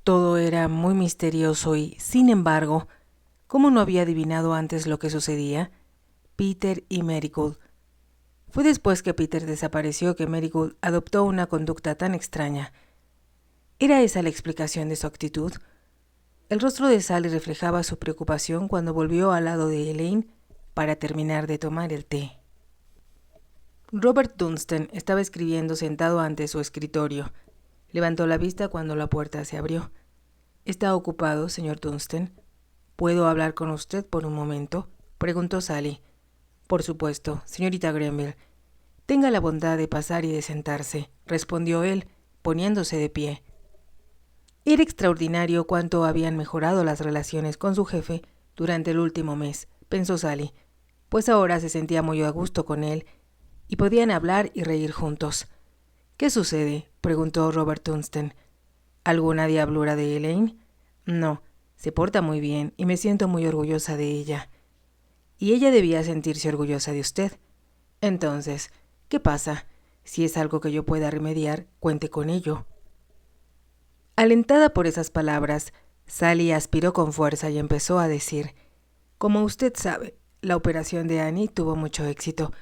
Todo era muy misterioso y, sin embargo, ¿cómo no había adivinado antes lo que sucedía? Peter y Marigold. Fue después que Peter desapareció que Marigold adoptó una conducta tan extraña. ¿Era esa la explicación de su actitud? El rostro de Sally reflejaba su preocupación cuando volvió al lado de Elaine para terminar de tomar el té. Robert Dunstan estaba escribiendo sentado ante su escritorio. Levantó la vista cuando la puerta se abrió. ¿Está ocupado, señor Dunstan? ¿Puedo hablar con usted por un momento?, preguntó Sally. Por supuesto, señorita Grenville. Tenga la bondad de pasar y de sentarse, respondió él, poniéndose de pie. Era extraordinario cuánto habían mejorado las relaciones con su jefe durante el último mes, pensó Sally, pues ahora se sentía muy a gusto con él y podían hablar y reír juntos. ¿Qué sucede?, preguntó Robert Dunstan. ¿Alguna diablura de Elaine? No, se porta muy bien y me siento muy orgullosa de ella. Y ella debía sentirse orgullosa de usted. Entonces, ¿qué pasa? Si es algo que yo pueda remediar, cuente con ello. Alentada por esas palabras, Sally aspiró con fuerza y empezó a decir: como usted sabe, la operación de Annie tuvo mucho éxito,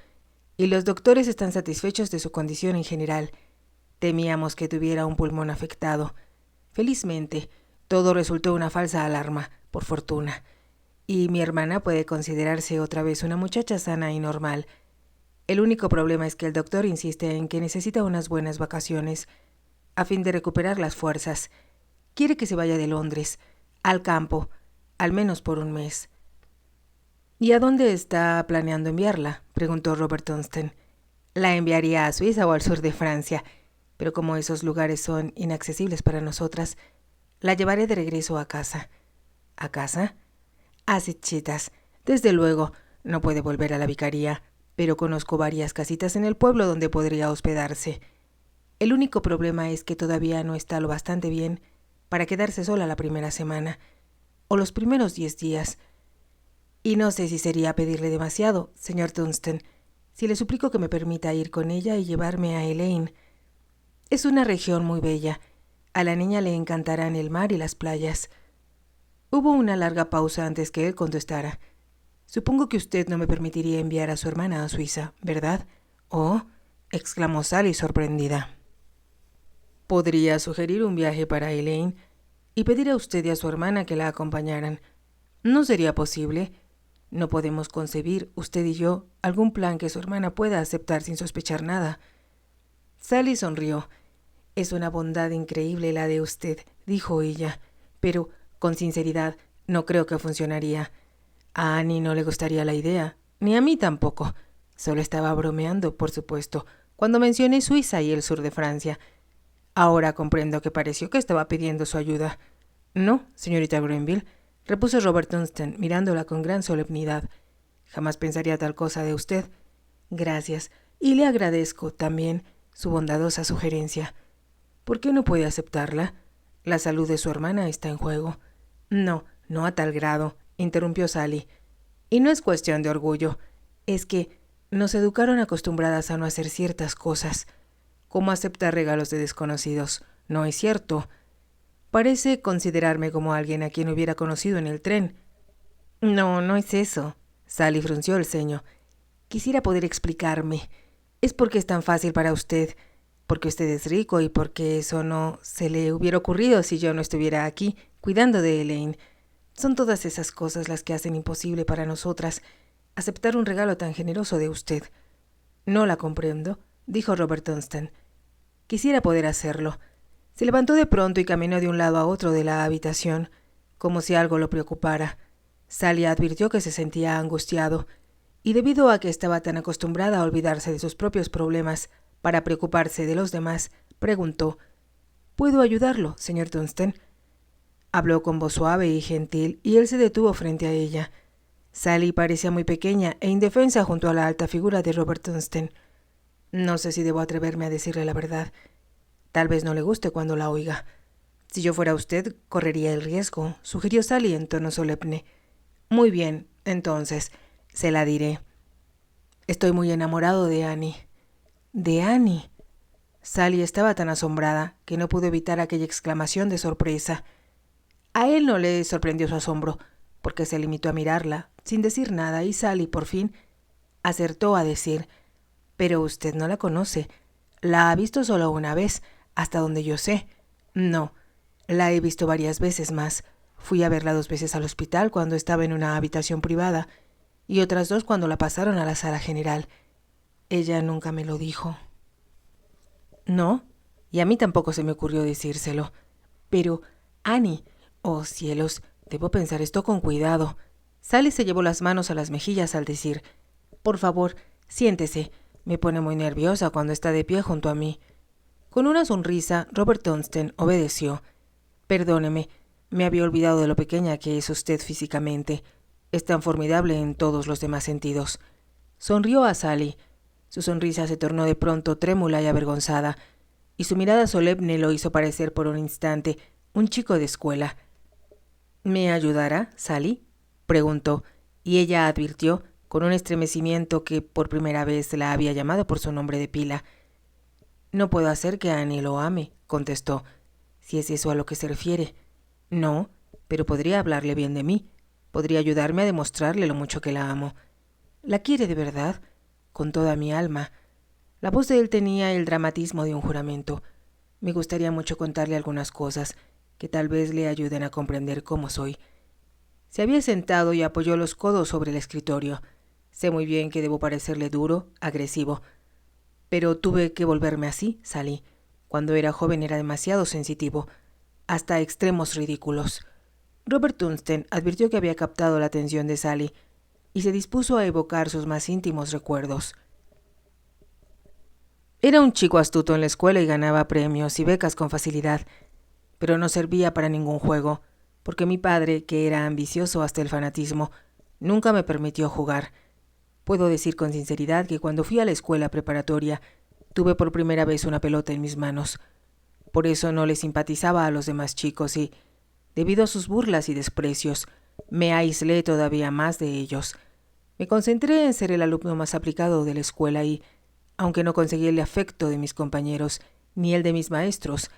y los doctores están satisfechos de su condición en general. Temíamos que tuviera un pulmón afectado. Felizmente, todo resultó una falsa alarma, por fortuna, y mi hermana puede considerarse otra vez una muchacha sana y normal. El único problema es que el doctor insiste en que necesita unas buenas vacaciones, a fin de recuperar las fuerzas. Quiere que se vaya de Londres, al campo, al menos por un mes. ¿Y a dónde está planeando enviarla?, preguntó Robert Dunstan. La enviaría a Suiza o al sur de Francia, pero como esos lugares son inaccesibles para nosotras, la llevaré de regreso a casa. ¿A casa? A Sitchitas. Desde luego, no puede volver a la vicaría, pero conozco varias casitas en el pueblo donde podría hospedarse. El único problema es que todavía no está lo bastante bien para quedarse sola la primera semana, o los primeros 10 días. Y no sé si sería pedirle demasiado, señor Dunstan, si le suplico que me permita ir con ella y llevarme a Elaine. Es una región muy bella. A la niña le encantarán el mar y las playas. Hubo una larga pausa antes que él contestara. Supongo que usted no me permitiría enviar a su hermana a Suiza, ¿verdad? Oh, exclamó Sally sorprendida. Podría sugerir un viaje para Elaine y pedir a usted y a su hermana que la acompañaran. ¿No sería posible? No podemos concebir, usted y yo, algún plan que su hermana pueda aceptar sin sospechar nada. Sally sonrió. Es una bondad increíble la de usted, dijo ella, pero, con sinceridad, no creo que funcionaría. A Annie no le gustaría la idea, ni a mí tampoco. Solo estaba bromeando, por supuesto, cuando mencioné Suiza y el sur de Francia. Ahora comprendo que pareció que estaba pidiendo su ayuda. No, señorita Grenville, repuso Robert Dunstan, mirándola con gran solemnidad. Jamás pensaría tal cosa de usted. Gracias, y le agradezco también su bondadosa sugerencia. ¿Por qué no puede aceptarla? La salud de su hermana está en juego. No, no a tal grado, interrumpió Sally. Y no es cuestión de orgullo. Es que nos educaron acostumbradas a no hacer ciertas cosas, como aceptar regalos de desconocidos. ¿No es cierto? Parece considerarme como alguien a quien hubiera conocido en el tren. No, no es eso. Sally frunció el ceño. Quisiera poder explicarme. Es porque es tan fácil para usted, porque usted es rico y porque eso no se le hubiera ocurrido si yo no estuviera aquí, cuidando de Elaine. Son todas esas cosas las que hacen imposible para nosotras aceptar un regalo tan generoso de usted. No la comprendo, dijo Robert Dunstan. Quisiera poder hacerlo. Se levantó de pronto y caminó de un lado a otro de la habitación, como si algo lo preocupara. Sally advirtió que se sentía angustiado, y debido a que estaba tan acostumbrada a olvidarse de sus propios problemas para preocuparse de los demás, preguntó: ¿Puedo ayudarlo, señor Dunstan? Habló con voz suave y gentil, y él se detuvo frente a ella. Sally parecía muy pequeña e indefensa junto a la alta figura de Robert Dunstan. No sé si debo atreverme a decirle la verdad. Tal vez no le guste cuando la oiga. Si yo fuera usted, correría el riesgo, sugirió Sally en tono solemne. Muy bien, entonces, se la diré. Estoy muy enamorado de Annie. ¿De Annie? Sally estaba tan asombrada que no pudo evitar aquella exclamación de sorpresa. A él no le sorprendió su asombro, porque se limitó a mirarla, sin decir nada, y Sally, por fin, acertó a decir: «Pero usted no la conoce. La ha visto solo una vez, hasta donde yo sé». «No, la he visto varias veces más. Fui a verla 2 veces al hospital cuando estaba en una habitación privada, y otras 2 cuando la pasaron a la sala general. Ella nunca me lo dijo». «¿No? Y a mí tampoco se me ocurrió decírselo. Pero, Annie, oh cielos, debo pensar esto con cuidado». Sally se llevó las manos a las mejillas al decir: «Por favor, siéntese. Me pone muy nerviosa cuando está de pie junto a mí». Con una sonrisa, Robert Dunstan obedeció. «Perdóneme, me había olvidado de lo pequeña que es usted físicamente. Es tan formidable en todos los demás sentidos». Sonrió a Sally. Su sonrisa se tornó de pronto trémula y avergonzada, y su mirada solemne lo hizo parecer por un instante un chico de escuela. «¿Me ayudará, Sally?», preguntó, y ella advirtió, con un estremecimiento, que por primera vez la había llamado por su nombre de pila. «No puedo hacer que Annie lo ame», contestó, «si es eso a lo que se refiere». «No, pero podría hablarle bien de mí. Podría ayudarme a demostrarle lo mucho que la amo». «¿La quiere de verdad?». «Con toda mi alma». La voz de él tenía el dramatismo de un juramento. «Me gustaría mucho contarle algunas cosas que tal vez le ayuden a comprender cómo soy». Se había sentado y apoyó los codos sobre el escritorio. «Sé muy bien que debo parecerle duro, agresivo. Pero tuve que volverme así, Sally. Cuando era joven era demasiado sensitivo, hasta extremos ridículos». Robert Dunstan advirtió que había captado la atención de Sally y se dispuso a evocar sus más íntimos recuerdos. Era un chico astuto en la escuela y ganaba premios y becas con facilidad, pero no servía para ningún juego, porque mi padre, que era ambicioso hasta el fanatismo, nunca me permitió jugar. Puedo decir con sinceridad que cuando fui a la escuela preparatoria, tuve por primera vez una pelota en mis manos. Por eso no le simpatizaba a los demás chicos y, debido a sus burlas y desprecios, me aislé todavía más de ellos. Me concentré en ser el alumno más aplicado de la escuela y, aunque no conseguí el afecto de mis compañeros ni el de mis maestros,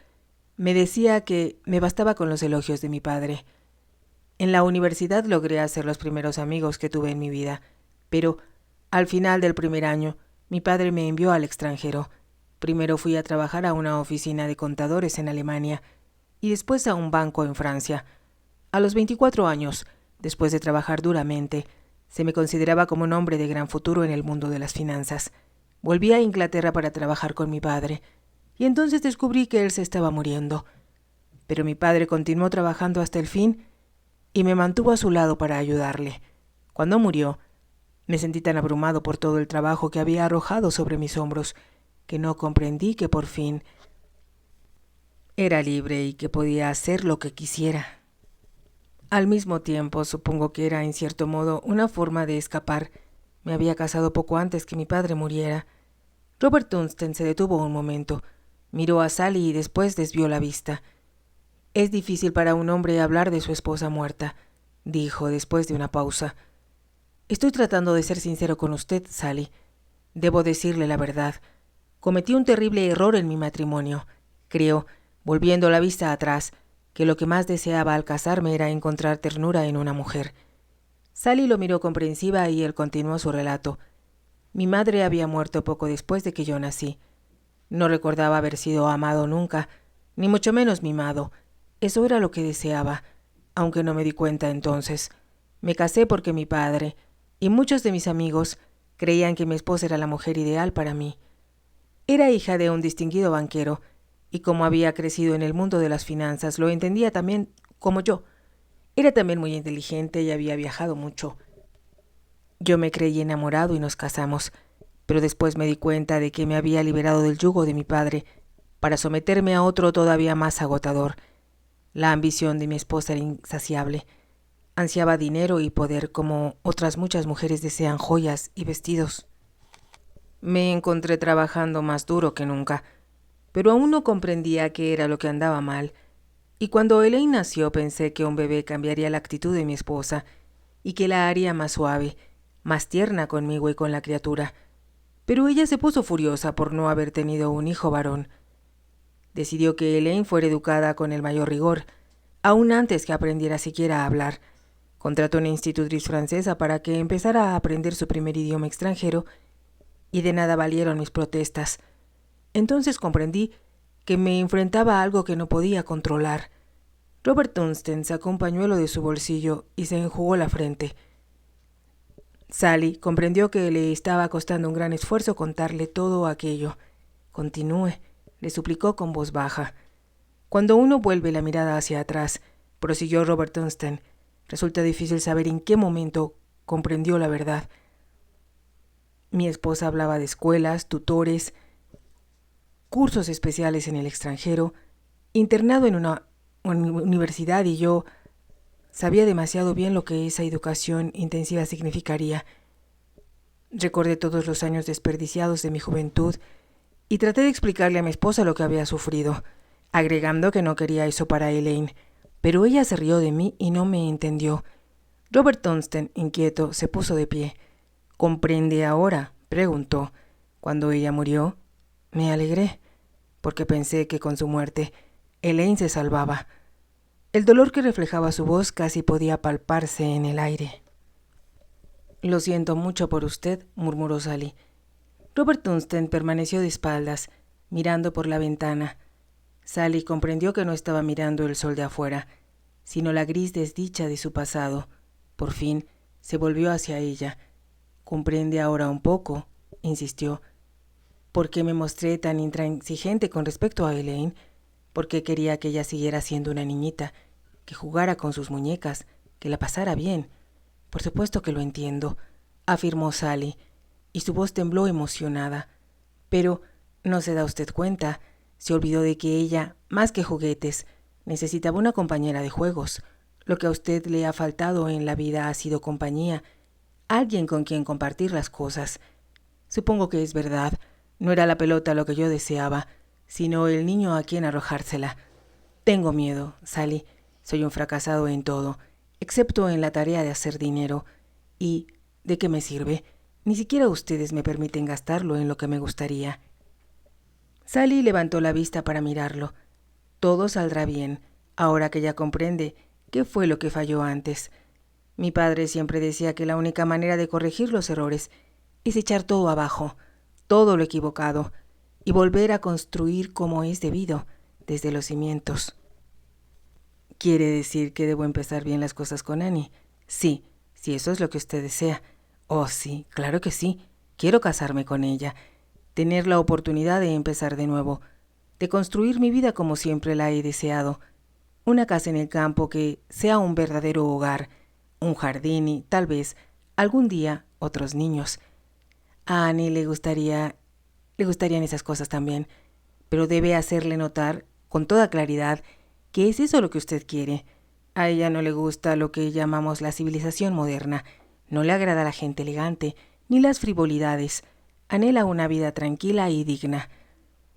me decía que me bastaba con los elogios de mi padre. En la universidad logré hacer los primeros amigos que tuve en mi vida, pero al final del primer año mi padre me envió al extranjero. Primero fui a trabajar a una oficina de contadores en Alemania y después a un banco en Francia. A los 24 años, después de trabajar duramente, se me consideraba como un hombre de gran futuro en el mundo de las finanzas. Volví a Inglaterra para trabajar con mi padre, y entonces descubrí que él se estaba muriendo. Pero mi padre continuó trabajando hasta el fin y me mantuvo a su lado para ayudarle. Cuando murió, me sentí tan abrumado por todo el trabajo que había arrojado sobre mis hombros que no comprendí que por fin era libre y que podía hacer lo que quisiera. Al mismo tiempo, supongo que era, en cierto modo, una forma de escapar. Me había casado poco antes que mi padre muriera. Robert Dunstan se detuvo un momento, miró a Sally y después desvió la vista. «Es difícil para un hombre hablar de su esposa muerta», dijo después de una pausa. «Estoy tratando de ser sincero con usted, Sally. Debo decirle la verdad. Cometí un terrible error en mi matrimonio. Creo, volviendo la vista atrás, que lo que más deseaba al casarme era encontrar ternura en una mujer». Sally lo miró comprensiva y él continuó su relato. «Mi madre había muerto poco después de que yo nací. No recordaba haber sido amado nunca, ni mucho menos mimado. Eso era lo que deseaba, aunque no me di cuenta entonces. Me casé porque mi padre, y muchos de mis amigos, creían que mi esposa era la mujer ideal para mí. Era hija de un distinguido banquero, y como había crecido en el mundo de las finanzas, lo entendía también como yo. Era también muy inteligente y había viajado mucho. Yo me creí enamorado y nos casamos, pero después me di cuenta de que me había liberado del yugo de mi padre para someterme a otro todavía más agotador. La ambición de mi esposa era insaciable. Ansiaba dinero y poder como otras muchas mujeres desean joyas y vestidos. Me encontré trabajando más duro que nunca, pero aún no comprendía qué era lo que andaba mal. Y cuando Elaine nació pensé que un bebé cambiaría la actitud de mi esposa y que la haría más suave, más tierna conmigo y con la criatura. Pero ella se puso furiosa por no haber tenido un hijo varón. Decidió que Elaine fuera educada con el mayor rigor, aún antes que aprendiera siquiera a hablar. Contrató una institutriz francesa para que empezara a aprender su primer idioma extranjero y de nada valieron mis protestas. Entonces comprendí que me enfrentaba a algo que no podía controlar. Robert Dunstan sacó un pañuelo de su bolsillo y se enjugó la frente. Sally comprendió que le estaba costando un gran esfuerzo contarle todo aquello. Continúe, le suplicó con voz baja. Cuando uno vuelve la mirada hacia atrás, prosiguió Robert Dunstan, resulta difícil saber en qué momento comprendió la verdad. Mi esposa hablaba de escuelas, tutores, cursos especiales en el extranjero, internado en una universidad, y yo sabía demasiado bien lo que esa educación intensiva significaría. Recordé todos los años desperdiciados de mi juventud y traté de explicarle a mi esposa lo que había sufrido, agregando que no quería eso para Elaine, pero ella se rió de mí y no me entendió. Robert Dunstan, inquieto, se puso de pie. —¿Comprende ahora? —preguntó. —Cuando ella murió, me alegré, porque pensé que con su muerte Elaine se salvaba. El dolor que reflejaba su voz casi podía palparse en el aire. —Lo siento mucho por usted —murmuró Sally. Robert Dunstan permaneció de espaldas, mirando por la ventana. Sally comprendió que no estaba mirando el sol de afuera, sino la gris desdicha de su pasado. Por fin se volvió hacia ella. —¿Comprende ahora un poco? —insistió. —¿Por qué me mostré tan intransigente con respecto a Elaine? Porque quería que ella siguiera siendo una niñita, que jugara con sus muñecas, que la pasara bien. Por supuesto que lo entiendo —afirmó Sally, y su voz tembló emocionada. Pero no se da usted cuenta, se olvidó de que ella, más que juguetes, necesitaba una compañera de juegos. Lo que a usted le ha faltado en la vida ha sido compañía, alguien con quien compartir las cosas. Supongo que es verdad, no era la pelota lo que yo deseaba, sino el niño a quien arrojársela. Tengo miedo, Sally, soy un fracasado en todo, excepto en la tarea de hacer dinero. ¿Y de qué me sirve? Ni siquiera ustedes me permiten gastarlo en lo que me gustaría. Sally levantó la vista para mirarlo. Todo saldrá bien, ahora que ya comprende qué fue lo que falló antes. Mi padre siempre decía que la única manera de corregir los errores es echar todo abajo, todo lo equivocado, y volver a construir como es debido, desde los cimientos. ¿Quiere decir que debo empezar bien las cosas con Annie? Sí, si eso es lo que usted desea. Oh, sí, claro que sí. Quiero casarme con ella, tener la oportunidad de empezar de nuevo, de construir mi vida como siempre la he deseado. Una casa en el campo que sea un verdadero hogar, un jardín y, tal vez, algún día, otros niños. A Annie le gustarían esas cosas también, pero debe hacerle notar, con toda claridad, que es eso lo que usted quiere. A ella no le gusta lo que llamamos la civilización moderna, no le agrada la gente elegante, ni las frivolidades. Anhela una vida tranquila y digna.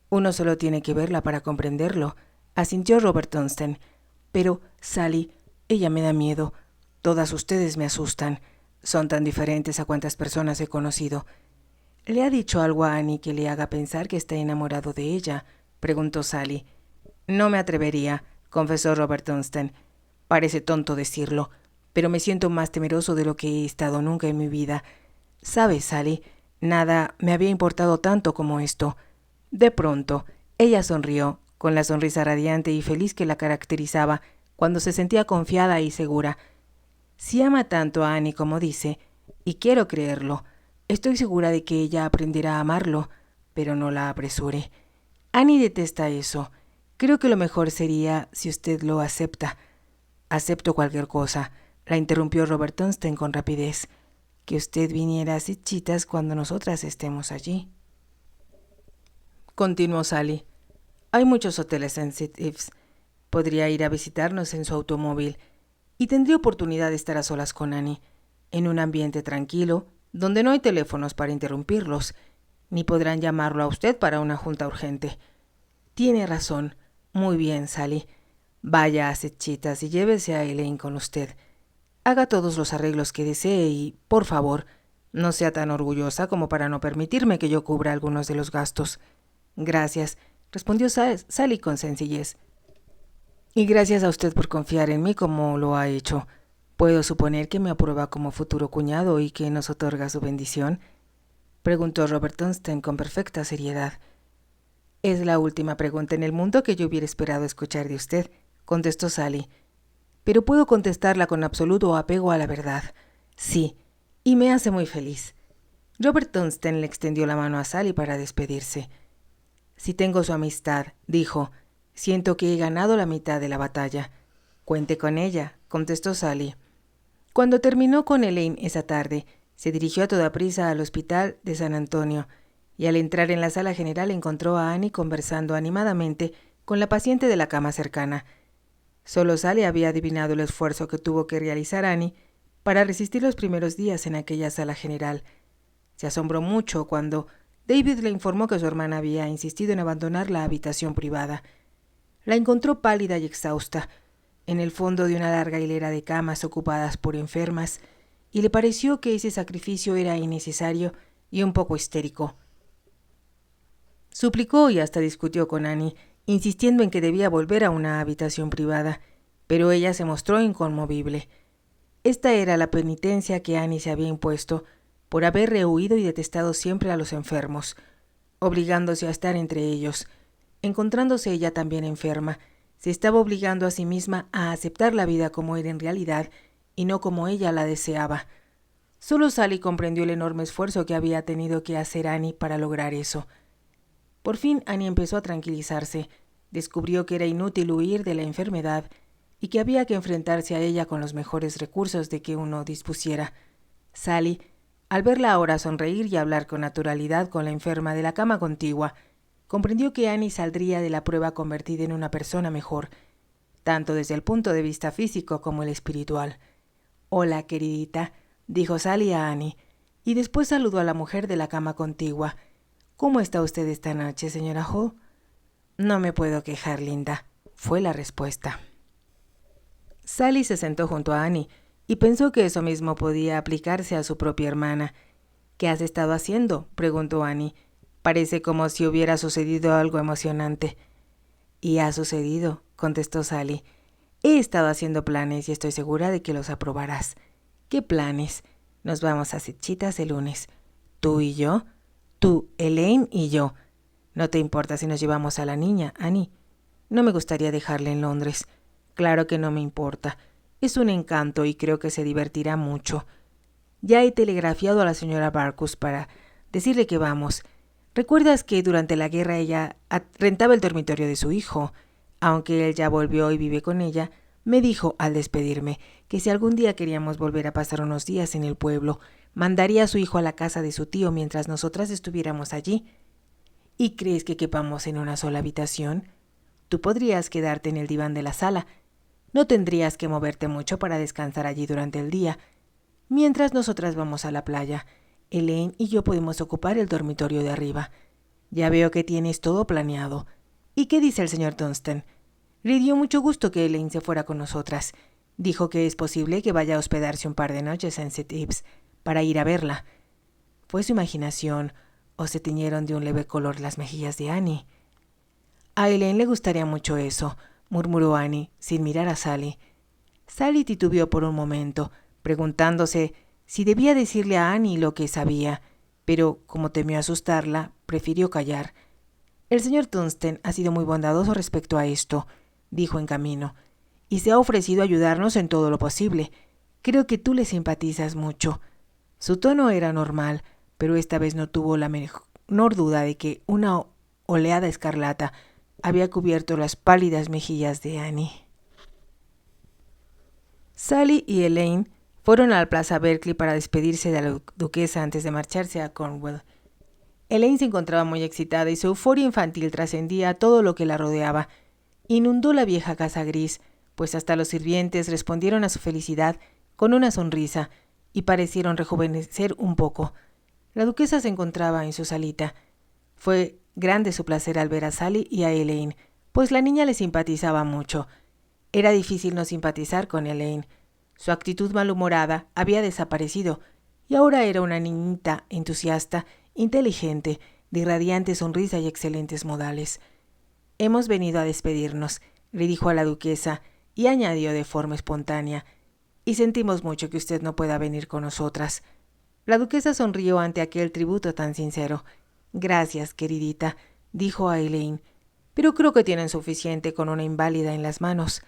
Uno solo tiene que verla para comprenderlo, asintió Robert Dunstan. Pero, Sally, ella me da miedo. Todas ustedes me asustan. Son tan diferentes a cuantas personas he conocido. ¿Le ha dicho algo a Annie que le haga pensar que está enamorado de ella?, preguntó Sally. No me atrevería, confesó Robert Dunstan. Parece tonto decirlo, pero me siento más temeroso de lo que he estado nunca en mi vida. ¿Sabes, Sally? Nada me había importado tanto como esto. De pronto, ella sonrió, con la sonrisa radiante y feliz que la caracterizaba cuando se sentía confiada y segura. Si ama tanto a Annie como dice, y quiero creerlo, estoy segura de que ella aprenderá a amarlo, pero no la apresure. Annie detesta eso. Creo que lo mejor sería si usted lo acepta. Acepto cualquier cosa, la interrumpió Robert Dunstan con rapidez. Que usted viniera a Sitchitas cuando nosotras estemos allí. Continuó Sally. Hay muchos hoteles en St. Ives. Podría ir a visitarnos en su automóvil y tendría oportunidad de estar a solas con Annie, en un ambiente tranquilo, donde no hay teléfonos para interrumpirlos, ni podrán llamarlo a usted para una junta urgente. Tiene razón. Muy bien, Sally. Vaya a Sitchitas y llévese a Elaine con usted. Haga todos los arreglos que desee y, por favor, no sea tan orgullosa como para no permitirme que yo cubra algunos de los gastos. Gracias. respondió Sally con sencillez. Y gracias a usted por confiar en mí como lo ha hecho. ¿Puedo suponer que me aprueba como futuro cuñado y que nos otorga su bendición?, preguntó Robert Dunstan con perfecta seriedad. Es la última pregunta en el mundo que yo hubiera esperado escuchar de usted, contestó Sally. Pero puedo contestarla con absoluto apego a la verdad. Sí, y me hace muy feliz. Robert Dunstan le extendió la mano a Sally para despedirse. Si tengo su amistad, dijo, siento que he ganado la mitad de la batalla. Cuente con ella, contestó Sally. Cuando terminó con Elaine esa tarde, se dirigió a toda prisa al hospital de San Antonio, y al entrar en la sala general encontró a Annie conversando animadamente con la paciente de la cama cercana. Solo Sally había adivinado el esfuerzo que tuvo que realizar Annie para resistir los primeros días en aquella sala general. Se asombró mucho cuando David le informó que su hermana había insistido en abandonar la habitación privada. La encontró pálida y exhausta, en el fondo de una larga hilera de camas ocupadas por enfermas, y le pareció que ese sacrificio era innecesario y un poco histérico. Suplicó y hasta discutió con Annie, insistiendo en que debía volver a una habitación privada, pero ella se mostró inconmovible. Esta era la penitencia que Annie se había impuesto por haber rehuido y detestado siempre a los enfermos, obligándose a estar entre ellos. Encontrándose ella también enferma, se estaba obligando a sí misma a aceptar la vida como era en realidad y no como ella la deseaba. Solo Sally comprendió el enorme esfuerzo que había tenido que hacer Annie para lograr eso. Por fin Annie empezó a tranquilizarse, descubrió que era inútil huir de la enfermedad y que había que enfrentarse a ella con los mejores recursos de que uno dispusiera. Sally, al verla ahora sonreír y hablar con naturalidad con la enferma de la cama contigua, comprendió que Annie saldría de la prueba convertida en una persona mejor, tanto desde el punto de vista físico como el espiritual. «Hola, queridita», dijo Sally a Annie, y después saludó a la mujer de la cama contigua. «¿Cómo está usted esta noche, señora Hall?» «No me puedo quejar, linda», fue la respuesta. Sally se sentó junto a Annie y pensó que eso mismo podía aplicarse a su propia hermana. «¿Qué has estado haciendo?», preguntó Annie. «Parece como si hubiera sucedido algo emocionante». «Y ha sucedido», contestó Sally. «He estado haciendo planes y estoy segura de que los aprobarás». «¿Qué planes?» «Nos vamos a Setchitas el lunes». «¿Tú y yo?» «Tú, Elaine y yo». «¿No te importa si nos llevamos a la niña, Annie?» «No me gustaría dejarla en Londres». «Claro que no me importa. Es un encanto y creo que se divertirá mucho. Ya he telegrafiado a la señora Barkus para decirle que vamos. ¿Recuerdas que durante la guerra ella rentaba el dormitorio de su hijo? Aunque él ya volvió y vive con ella, me dijo al despedirme que si algún día queríamos volver a pasar unos días en el pueblo, mandaría a su hijo a la casa de su tío mientras nosotras estuviéramos allí. ¿Y crees que quepamos en una sola habitación? Tú podrías quedarte en el diván de la sala. No tendrías que moverte mucho para descansar allí durante el día. Mientras nosotras vamos a la playa, Elaine y yo podemos ocupar el dormitorio de arriba. Ya veo que tienes todo planeado. ¿Y qué dice el señor Dunstan? Le dio mucho gusto que Elaine se fuera con nosotras. Dijo que es posible que vaya a hospedarse un par de noches en St. Ives para ir a verla. ¿Fue su imaginación o se tiñeron de un leve color las mejillas de Annie? A Elaine le gustaría mucho eso, murmuró Annie, sin mirar a Sally. Sally titubeó por un momento, preguntándose si debía decirle a Annie lo que sabía, pero como temió asustarla, prefirió callar. «El señor Dunstan ha sido muy bondadoso respecto a esto», dijo en camino, «y se ha ofrecido ayudarnos en todo lo posible. Creo que tú le simpatizas mucho». Su tono era normal, pero esta vez no tuvo la menor duda de que una oleada escarlata había cubierto las pálidas mejillas de Annie. Sally y Elaine fueron a la Plaza Berkeley para despedirse de la duquesa antes de marcharse a Cornwall. Elaine se encontraba muy excitada y su euforia infantil trascendía todo lo que la rodeaba. Inundó la vieja casa gris, pues hasta los sirvientes respondieron a su felicidad con una sonrisa y parecieron rejuvenecer un poco. La duquesa se encontraba en su salita. Fue grande su placer al ver a Sally y a Elaine, pues la niña le simpatizaba mucho. Era difícil no simpatizar con Elaine. Su actitud malhumorada había desaparecido y ahora era una niñita entusiasta, inteligente, de radiante sonrisa y excelentes modales. Hemos venido a despedirnos, le dijo a la duquesa, y añadió de forma espontánea, y sentimos mucho que usted no pueda venir con nosotras. La duquesa sonrió ante aquel tributo tan sincero. Gracias, queridita, dijo a Elaine, pero creo que tienen suficiente con una inválida en las manos.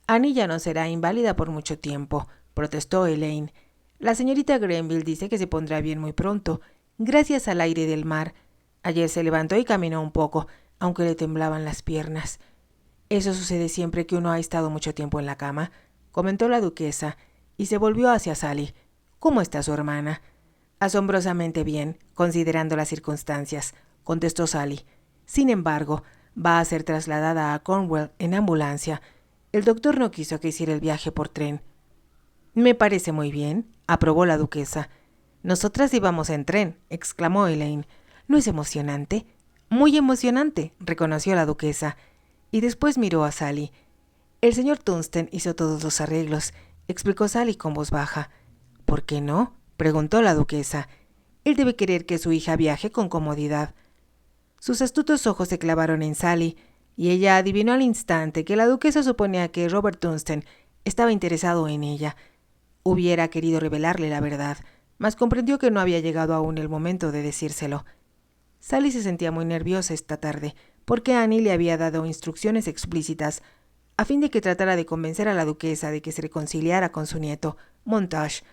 Annie ya no será inválida por mucho tiempo, protestó Elaine. La señorita Grenville dice que se pondrá bien muy pronto, gracias al aire del mar. Ayer se levantó y caminó un poco, aunque le temblaban las piernas. Eso sucede siempre que uno ha estado mucho tiempo en la cama, comentó la duquesa, y se volvió hacia Sally. ¿Cómo está su hermana? Asombrosamente bien, considerando las circunstancias, contestó Sally. Sin embargo, va a ser trasladada a Cornwall en ambulancia. El doctor no quiso que hiciera el viaje por tren. Me parece muy bien, aprobó la duquesa. Nosotras íbamos en tren, exclamó Elaine. ¿No es emocionante? Muy emocionante, reconoció la duquesa, y después miró a Sally. El señor Tunston hizo todos los arreglos, explicó Sally con voz baja. ¿Por qué no?, preguntó la duquesa. Él debe querer que su hija viaje con comodidad. Sus astutos ojos se clavaron en Sally, y ella adivinó al instante que la duquesa suponía que Robert Tunston estaba interesado en ella. Hubiera querido revelarle la verdad, mas comprendió que no había llegado aún el momento de decírselo. Sally se sentía muy nerviosa esta tarde, porque Annie le había dado instrucciones explícitas a fin de que tratara de convencer a la duquesa de que se reconciliara con su nieto, Montage.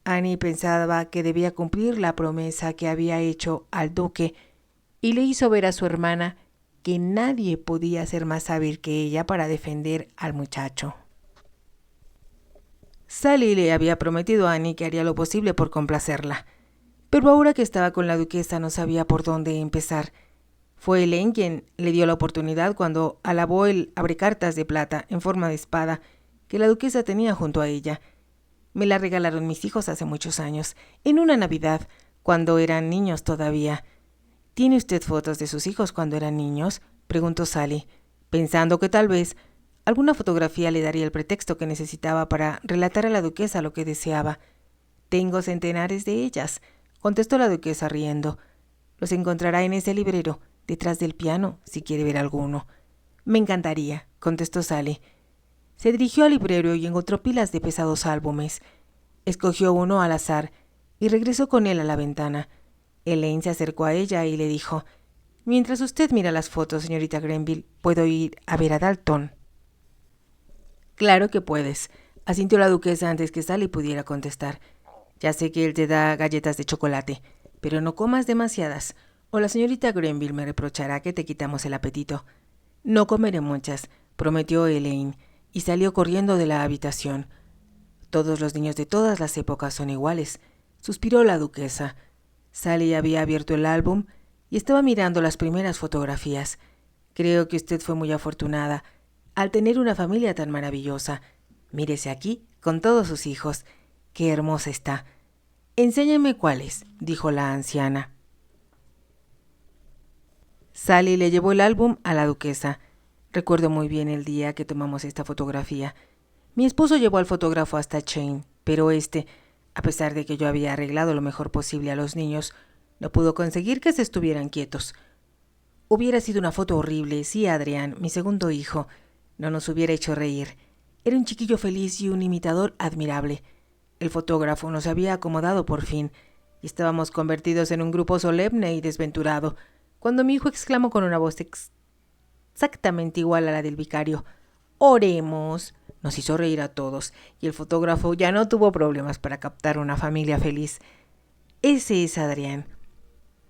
Annie pensaba que debía cumplir la promesa que había hecho al duque y le hizo ver a su hermana que nadie podía ser más hábil que ella para defender al muchacho. Sally le había prometido a Annie que haría lo posible por complacerla, pero ahora que estaba con la duquesa no sabía por dónde empezar. Fue Elaine quien le dio la oportunidad cuando alabó el abrecartas de plata en forma de espada que la duquesa tenía junto a ella. Me la regalaron mis hijos hace muchos años, en una Navidad, cuando eran niños todavía. ¿Tiene usted fotos de sus hijos cuando eran niños?, preguntó Sally, pensando que tal vez alguna fotografía le daría el pretexto que necesitaba para relatar a la duquesa lo que deseaba. Tengo centenares de ellas, contestó la duquesa riendo. Los encontrará en ese librero, detrás del piano, si quiere ver alguno. Me encantaría, contestó Sally. Se dirigió al librero y encontró pilas de pesados álbumes. Escogió uno al azar y regresó con él a la ventana. Elaine se acercó a ella y le dijo: «Mientras usted mira las fotos, señorita Grenville, ¿puedo ir a ver a Dalton?» «Claro que puedes», asintió la duquesa antes que Sally pudiera contestar. «Ya sé que él te da galletas de chocolate, pero no comas demasiadas, o la señorita Grenville me reprochará que te quitamos el apetito». «No comeré muchas», prometió Elaine, y salió corriendo de la habitación. «Todos los niños de todas las épocas son iguales», suspiró la duquesa. Sally había abierto el álbum y estaba mirando las primeras fotografías. «Creo que usted fue muy afortunada al tener una familia tan maravillosa. Mírese aquí, con todos sus hijos. Qué hermosa está». «Enséñame cuáles», dijo la anciana. Sally le llevó el álbum a la duquesa. «Recuerdo muy bien el día que tomamos esta fotografía. Mi esposo llevó al fotógrafo hasta Chain, pero a pesar de que yo había arreglado lo mejor posible a los niños, no pudo conseguir que se estuvieran quietos. Hubiera sido una foto horrible si Adrián, mi segundo hijo, no nos hubiera hecho reír. Era un chiquillo feliz y un imitador admirable. El fotógrafo nos había acomodado por fin, y estábamos convertidos en un grupo solemne y desventurado, cuando mi hijo exclamó con una voz exactamente igual a la del vicario: «¡Oremos!». Nos hizo reír a todos, y el fotógrafo ya no tuvo problemas para captar una familia feliz. «Ese es Adrián».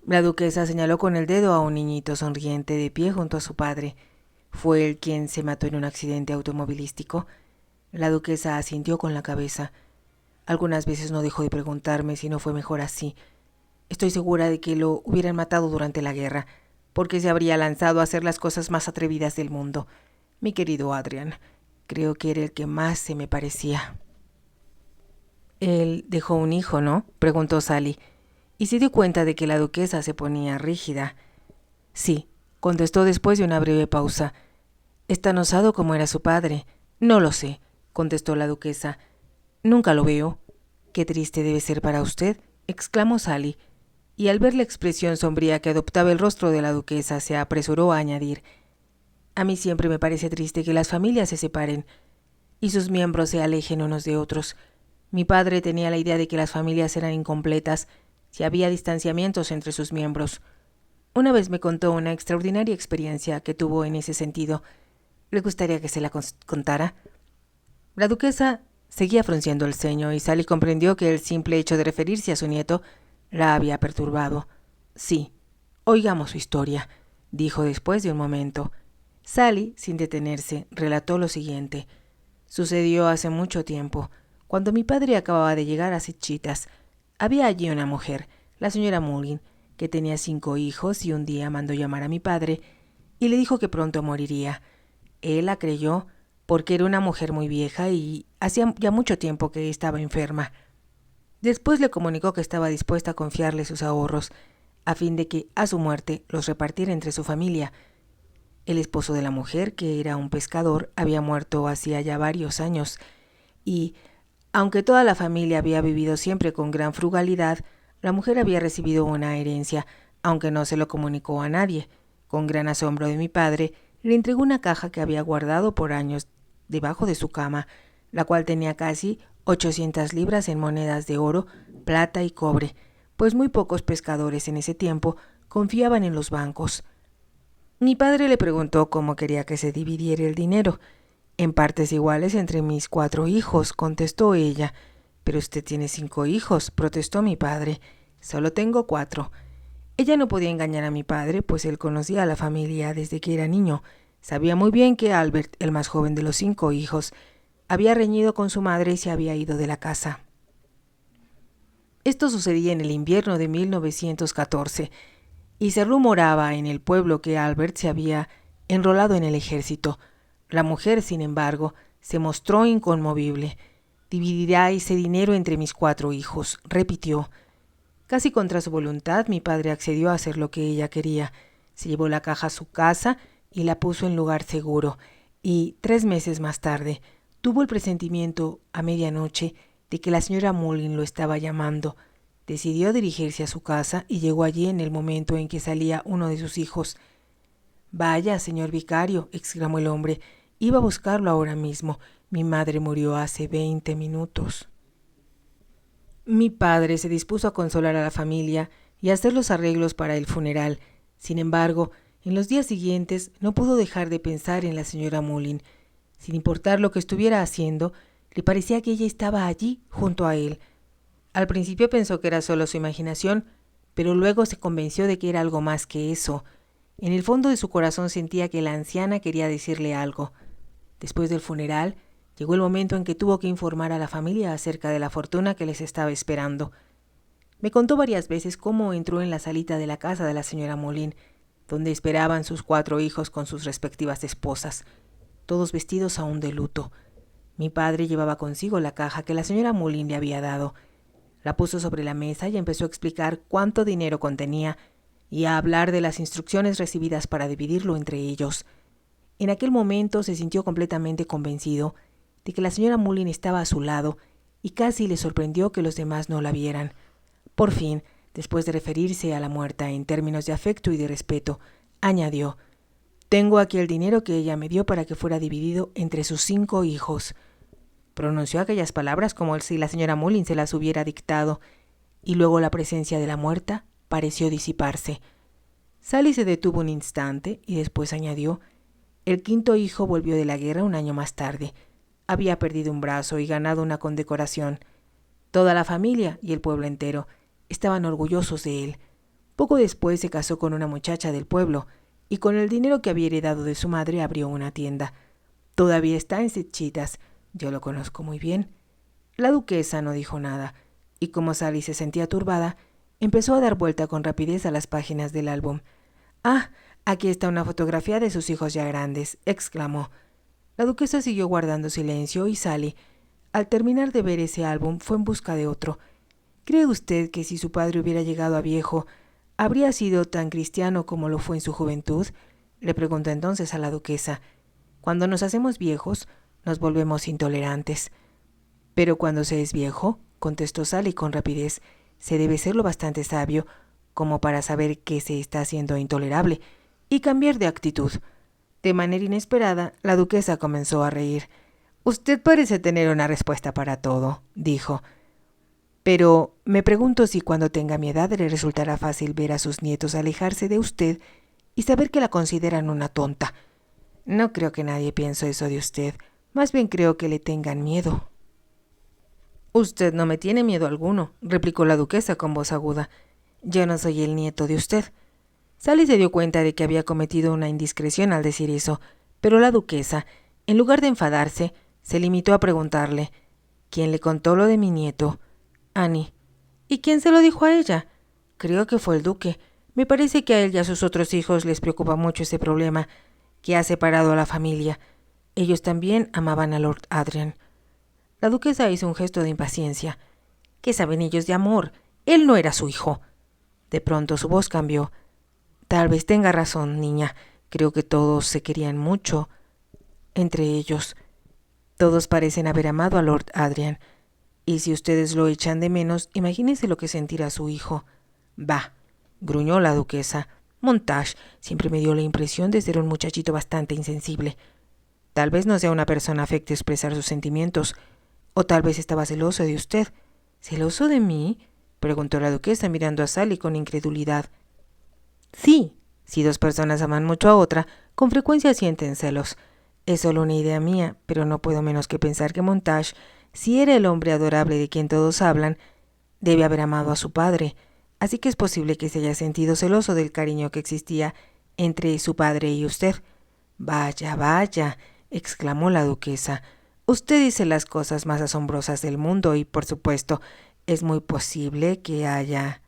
La duquesa señaló con el dedo a un niñito sonriente de pie junto a su padre. «¿Fue él quien se mató en un accidente automovilístico?». La duquesa asintió con la cabeza. Algunas veces no dejó de preguntarme si no fue mejor así. Estoy segura de que lo hubieran matado durante la guerra, porque se habría lanzado a hacer las cosas más atrevidas del mundo. Mi querido Adrián, creo que era el que más se me parecía». «Él dejó un hijo, ¿no?», preguntó Sally, y se dio cuenta de que la duquesa se ponía rígida. «Sí», contestó después de una breve pausa. «¿Es tan osado como era su padre?». «No lo sé», contestó la duquesa. «Nunca lo veo». «Qué triste debe ser para usted», exclamó Sally, y al ver la expresión sombría que adoptaba el rostro de la duquesa, se apresuró a añadir: a mí siempre me parece triste que las familias se separen y sus miembros se alejen unos de otros. Mi padre tenía la idea de que las familias eran incompletas si había distanciamientos entre sus miembros. Una vez me contó una extraordinaria experiencia que tuvo en ese sentido. ¿Le gustaría que se la contara? La duquesa seguía frunciendo el ceño y Sally comprendió que el simple hecho de referirse a su nieto la había perturbado. Sí, oigamos su historia, dijo después de un momento. Sally, sin detenerse, relató lo siguiente. Sucedió hace mucho tiempo, cuando mi padre acababa de llegar a Setchitas. Había allí una mujer, la señora Mullin, que tenía 5 hijos y un día mandó llamar a mi padre y le dijo que pronto moriría. Él la creyó porque era una mujer muy vieja y hacía ya mucho tiempo que estaba enferma. Después le comunicó que estaba dispuesta a confiarle sus ahorros, a fin de que, a su muerte, los repartiera entre su familia. El esposo de la mujer, que era un pescador, había muerto hacía ya varios años, y, aunque toda la familia había vivido siempre con gran frugalidad, la mujer había recibido una herencia, aunque no se lo comunicó a nadie. Con gran asombro de mi padre, le entregó una caja que había guardado por años debajo de su cama, la cual tenía casi 800 libras en monedas de oro, plata y cobre, pues muy pocos pescadores en ese tiempo confiaban en los bancos. Mi padre le preguntó cómo quería que se dividiera el dinero. En partes iguales entre mis 4 hijos, contestó ella. Pero usted tiene 5 hijos, protestó mi padre. Solo tengo 4. Ella no podía engañar a mi padre, pues él conocía a la familia desde que era niño. Sabía muy bien que Albert, el más joven de los 5 hijos, había reñido con su madre y se había ido de la casa. Esto sucedía en el invierno de 1914, y se rumoraba en el pueblo que Albert se había enrolado en el ejército. La mujer, sin embargo, se mostró inconmovible. «Dividirá ese dinero entre mis 4 hijos», repitió. Casi contra su voluntad, mi padre accedió a hacer lo que ella quería. Se llevó la caja a su casa y la puso en lugar seguro, y 3 meses más tarde tuvo el presentimiento, a medianoche, de que la señora Mullin lo estaba llamando. Decidió dirigirse a su casa y llegó allí en el momento en que salía uno de sus hijos. «Vaya, señor vicario», exclamó el hombre, «iba a buscarlo ahora mismo. Mi madre murió hace 20 minutos». Mi padre se dispuso a consolar a la familia y a hacer los arreglos para el funeral. Sin embargo, en los días siguientes no pudo dejar de pensar en la señora Mullin. Sin importar lo que estuviera haciendo, le parecía que ella estaba allí, junto a él. Al principio pensó que era solo su imaginación, pero luego se convenció de que era algo más que eso. En el fondo de su corazón sentía que la anciana quería decirle algo. Después del funeral, llegó el momento en que tuvo que informar a la familia acerca de la fortuna que les estaba esperando. Me contó varias veces cómo entró en la salita de la casa de la señora Mullin, donde esperaban sus 4 hijos con sus respectivas esposas, todos vestidos aún de luto. Mi padre llevaba consigo la caja que la señora Mullin le había dado. La puso sobre la mesa y empezó a explicar cuánto dinero contenía y a hablar de las instrucciones recibidas para dividirlo entre ellos. En aquel momento se sintió completamente convencido de que la señora Mullin estaba a su lado y casi le sorprendió que los demás no la vieran. Por fin, después de referirse a la muerta en términos de afecto y de respeto, añadió: «Tengo aquí el dinero que ella me dio para que fuera dividido entre sus 5 hijos». Pronunció aquellas palabras como si la señora Mullin se las hubiera dictado, y luego la presencia de la muerta pareció disiparse. Sally se detuvo un instante y después añadió: «El 5.º hijo volvió de la guerra un año más tarde. Había perdido un brazo y ganado una condecoración. Toda la familia y el pueblo entero estaban orgullosos de él. Poco después se casó con una muchacha del pueblo y con el dinero que había heredado de su madre abrió una tienda. Todavía está en Setchitas. Yo lo conozco muy bien». La duquesa no dijo nada, y como Sally se sentía turbada, empezó a dar vuelta con rapidez a las páginas del álbum. «Ah, aquí está una fotografía de sus hijos ya grandes», exclamó. La duquesa siguió guardando silencio y Sally, al terminar de ver ese álbum, fue en busca de otro. «¿Cree usted que si su padre hubiera llegado a viejo, habría sido tan cristiano como lo fue en su juventud?», le preguntó entonces a la duquesa. «Cuando nos hacemos viejos, nos volvemos intolerantes». «Pero cuando se es viejo», contestó Sally con rapidez, «se debe ser lo bastante sabio, como para saber que se está haciendo intolerable y cambiar de actitud. De manera inesperada, la duquesa comenzó a reír. «Usted parece tener una respuesta para todo», dijo. «Pero me pregunto si cuando tenga mi edad le resultará fácil ver a sus nietos alejarse de usted y saber que la consideran una tonta. No creo que nadie piense eso de usted. Más bien creo que le tengan miedo». «Usted no me tiene miedo alguno», replicó la duquesa con voz aguda. «Yo no soy el nieto de usted». Sally se dio cuenta de que había cometido una indiscreción al decir eso, pero la duquesa, en lugar de enfadarse, se limitó a preguntarle: «¿Quién le contó lo de mi nieto?» «Annie». «¿Y quién se lo dijo a ella?» «Creo que fue el duque. Me parece que a él y a sus otros hijos les preocupa mucho ese problema que ha separado a la familia. Ellos también amaban a Lord Adrian». La duquesa hizo un gesto de impaciencia. «¿Qué saben ellos de amor? Él no era su hijo». De pronto su voz cambió. «Tal vez tenga razón, niña. Creo que todos se querían mucho entre ellos. Todos parecen haber amado a Lord Adrian. Y si ustedes lo echan de menos, imagínense lo que sentirá su hijo». «Bah», gruñó la duquesa. «Montage siempre me dio la impresión de ser un muchachito bastante insensible. Tal vez no sea una persona afecta a expresar sus sentimientos. O tal vez estaba celoso de usted». «¿Celoso de mí?», preguntó la duquesa mirando a Sally con incredulidad. «Sí, si dos personas aman mucho a otra, con frecuencia sienten celos. Es solo una idea mía, pero no puedo menos que pensar que Montage, si era el hombre adorable de quien todos hablan, debe haber amado a su padre, así que es posible que se haya sentido celoso del cariño que existía entre su padre y usted». «Vaya, vaya», exclamó la duquesa. «Usted dice las cosas más asombrosas del mundo y, por supuesto, es muy posible que haya...»